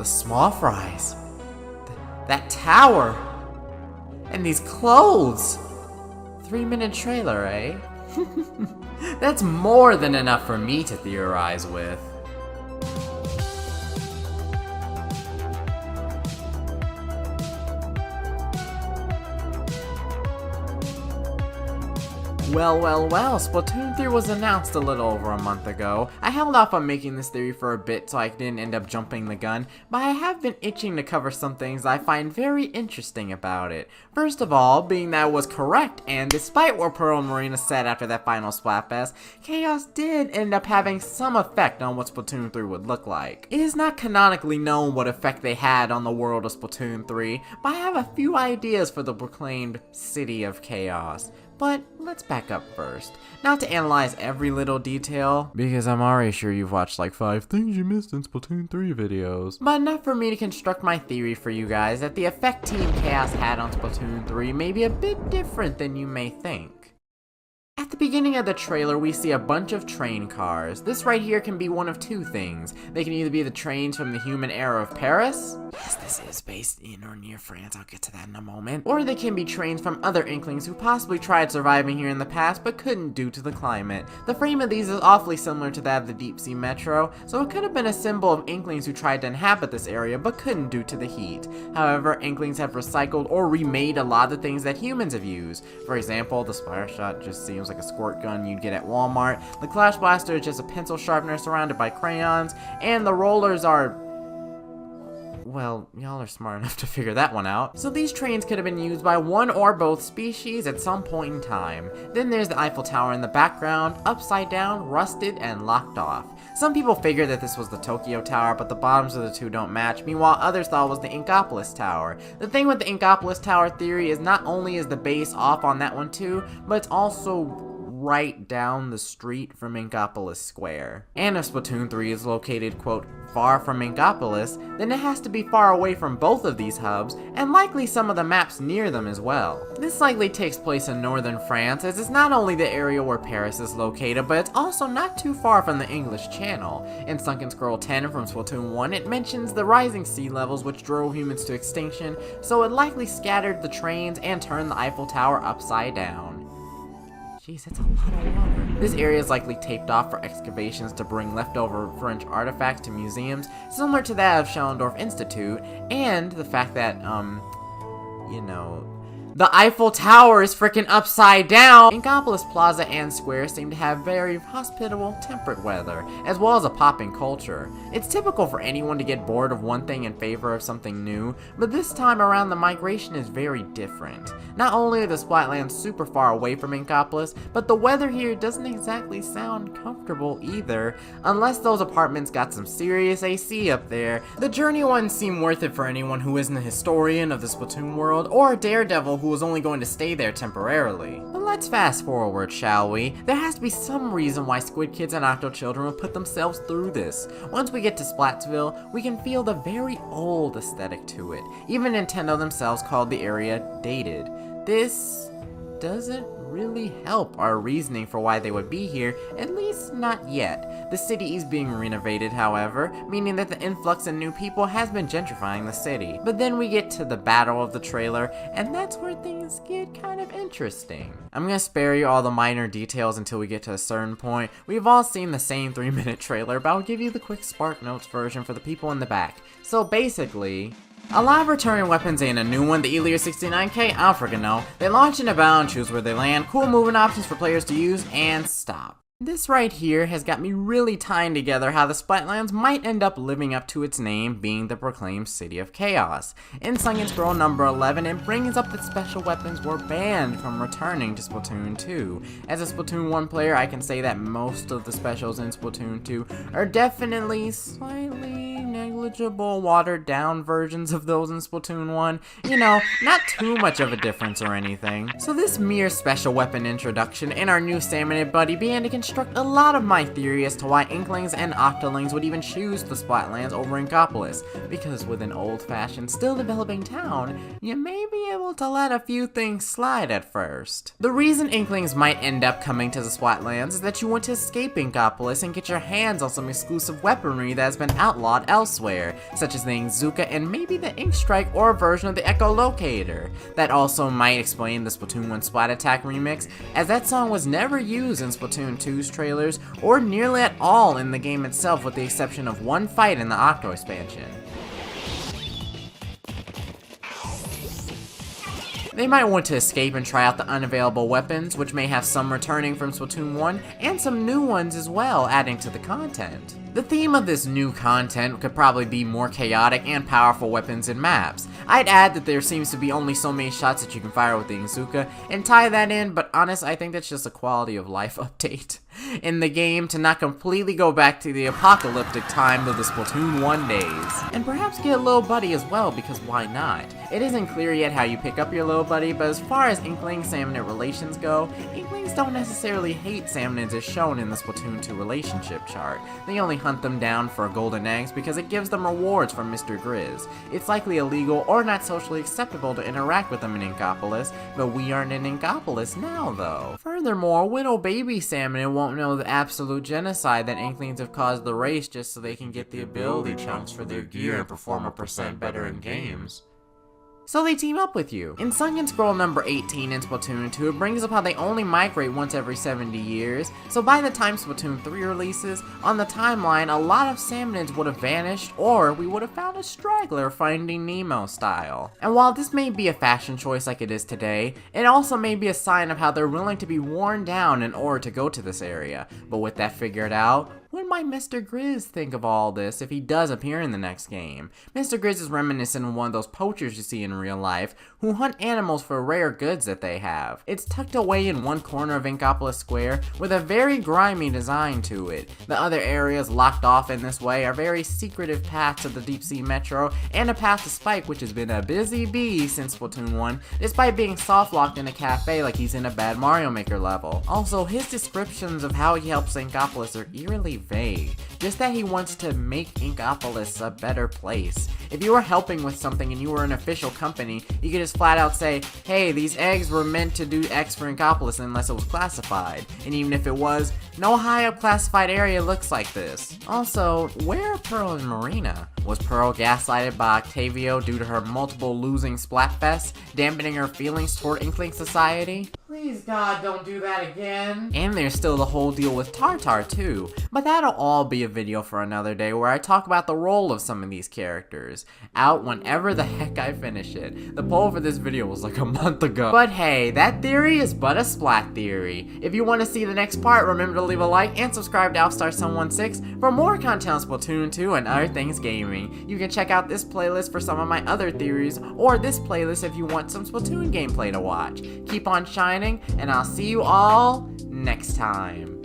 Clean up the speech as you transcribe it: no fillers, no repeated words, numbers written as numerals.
The small fries. That tower. And these clothes. 3-minute trailer, eh? That's more than enough for me to theorize with. Well, Splatoon 3 was announced a little over a month ago. I held off on making this theory for a bit so I didn't end up jumping the gun, but I have been itching to cover some things I find very interesting about it. First of all, being that it was correct, and despite what Pearl and Marina said after that final Splatfest, Chaos did end up having some effect on what Splatoon 3 would look like. It is not canonically known what effect they had on the world of Splatoon 3, but I have a few ideas for the proclaimed City of Chaos. But let's back up first. Not to analyze every little detail, because I'm already sure you've watched like 5 things you missed in Splatoon 3 videos, but enough for me to construct my theory for you guys that the effect Team Chaos had on Splatoon 3 may be a bit different than you may think. At the beginning of the trailer, we see a bunch of train cars. This right here can be one of two things. They can either be the trains from the human era of Paris. Yes, this is based in or near France, I'll get to that in a moment. Or they can be trains from other Inklings who possibly tried surviving here in the past but couldn't due to the climate. The frame of these is awfully similar to that of the Deep Sea Metro, so it could have been a symbol of Inklings who tried to inhabit this area but couldn't due to the heat. However, Inklings have recycled or remade a lot of the things that humans have used. For example, the Splash Shot just seems like a squirt gun you'd get at Walmart, the Clash Blaster is just a pencil sharpener surrounded by crayons, and the rollers are... well, y'all are smart enough to figure that one out. So these trains could have been used by one or both species at some point in time. Then there's the Eiffel Tower in the background, upside down, rusted, and locked off. Some people figured that this was the Tokyo Tower, but the bottoms of the two don't match, meanwhile others thought it was the Inkopolis Tower. The thing with the Inkopolis Tower theory is not only is the base off on that one too, but it's also right down the street from Inkopolis Square. And if Splatoon 3 is located, quote, far from Inkopolis, then it has to be far away from both of these hubs, and likely some of the maps near them as well. This likely takes place in northern France, as it's not only the area where Paris is located, but it's also not too far from the English Channel. In Sunken Scroll 10 from Splatoon 1, it mentions the rising sea levels which drove humans to extinction, so it likely scattered the trains and turned the Eiffel Tower upside down. Jeez, that's a lot of water. This area is likely taped off for excavations to bring leftover French artifacts to museums, similar to that of Schellendorf Institute, and the fact that, the Eiffel Tower is freaking upside down! Inkopolis Plaza and Square seem to have very hospitable, temperate weather, as well as a popping culture. It's typical for anyone to get bored of one thing in favor of something new, but this time around the migration is very different. Not only are the Splatlands super far away from Inkopolis, but the weather here doesn't exactly sound comfortable either, unless those apartments got some serious AC up there. The journey wouldn't seem worth it for anyone who isn't a historian of the Splatoon world, or a daredevil who was only going to stay there temporarily. But let's fast forward, shall we? There has to be some reason why Squid Kids and Octo Children would put themselves through this. Once we get to Splatsville, we can feel the very old aesthetic to it. Even Nintendo themselves called the area dated. This doesn't really help our reasoning for why they would be here, at least not yet. The city is being renovated, however, meaning that the influx of new people has been gentrifying the city. But then we get to the battle of the trailer, and that's where things get kind of interesting. I'm gonna spare you all the minor details until we get to a certain point. We've all seen the same 3-minute trailer, but I'll give you the quick Spark Notes version for the people in the back. So basically, a lot of returning weapons and a new one, the Elier 69K, I don't freaking know. They launch in a bound, choose where they land, cool movement options for players to use, and stop. This right here has got me really tying together how the Splatlands might end up living up to its name, being the proclaimed City of Chaos. In Sunken Scroll number 11, it brings up that special weapons were banned from returning to Splatoon 2. As a Splatoon 1 player, I can say that most of the specials in Splatoon 2 are definitely slightly negligible, watered down versions of those in Splatoon 1. You know, not too much of a difference or anything. So this mere special weapon introduction and our new Salmonid buddy began to construct a lot of my theory as to why Inklings and Octolings would even choose the Splatlands over Inkopolis, because with an old-fashioned, still developing town, you may be able to let a few things slide at first. The reason Inklings might end up coming to the Splatlands is that you want to escape Inkopolis and get your hands on some exclusive weaponry that has been outlawed elsewhere. elsewhere, such as the Inkzooka and maybe the Ink Strike or a version of the Echolocator. That also might explain the Splatoon 1 Splat Attack remix, as that song was never used in Splatoon 2's trailers or nearly at all in the game itself, with the exception of one fight in the Octo expansion. They might want to escape and try out the unavailable weapons, which may have some returning from Splatoon 1, and some new ones as well, adding to the content. The theme of this new content could probably be more chaotic and powerful weapons and maps. I'd add that there seems to be only so many shots that you can fire with the Inkzooka, and tie that in, but honest, I think that's just a quality of life update in the game to not completely go back to the apocalyptic time of the Splatoon 1 days. And perhaps get a little buddy as well, because why not? It isn't clear yet how you pick up your little buddy, but as far as Inkling-Salmonid relations go, Inklings don't necessarily hate Salmonids as shown in the Splatoon 2 relationship chart. They only hunt them down for golden eggs because it gives them rewards from Mr. Grizz. It's likely illegal or not socially acceptable to interact with them in Inkopolis, but we aren't in Inkopolis now though. Furthermore, Widow Baby Salmonid won't know the absolute genocide that Inklings have caused the race just so they can get the ability chunks for their gear and perform a percent better in games. So they team up with you. In Sunken Scroll number 18 in Splatoon 2, it brings up how they only migrate once every 70 years, so by the time Splatoon 3 releases, on the timeline, a lot of Salmonids would have vanished, or we would have found a straggler Finding Nemo style. And while this may be a fashion choice like it is today, it also may be a sign of how they're willing to be worn down in order to go to this area. But with that figured out, what might Mr. Grizz think of all this if he does appear in the next game? Mr. Grizz is reminiscent of one of those poachers you see in real life, who hunt animals for rare goods that they have. It's tucked away in one corner of Inkopolis Square, with a very grimy design to it. The other areas locked off in this way are very secretive paths to the Deep Sea Metro, and a path to Spike, which has been a busy bee since Splatoon 1, despite being soft-locked in a cafe like he's in a bad Mario Maker level. Also, his descriptions of how he helps Inkopolis are eerily vague, just that he wants to make Inkopolis a better place. If you were helping with something and you were an official company, you could just flat out say, hey, these eggs were meant to do X for Inkopolis unless it was classified. And even if it was, no high up classified area looks like this. Also, where are Pearl and Marina? Was Pearl gaslighted by Octavio due to her multiple losing Splatfests, dampening her feelings toward Inkling society? Please God, don't do that again. And there's still the whole deal with Tartar too, but that'll all be a video for another day where I talk about the role of some of these characters, out whenever the heck I finish it. The poll for this video was like a month ago. But hey, that theory is but a splat theory. If you want to see the next part, remember to leave a like and subscribe to AlfStar716 for more content on Splatoon 2 and other things gaming. You can check out this playlist for some of my other theories, or this playlist if you want some Splatoon gameplay to watch. Keep on shining, and I'll see you all next time.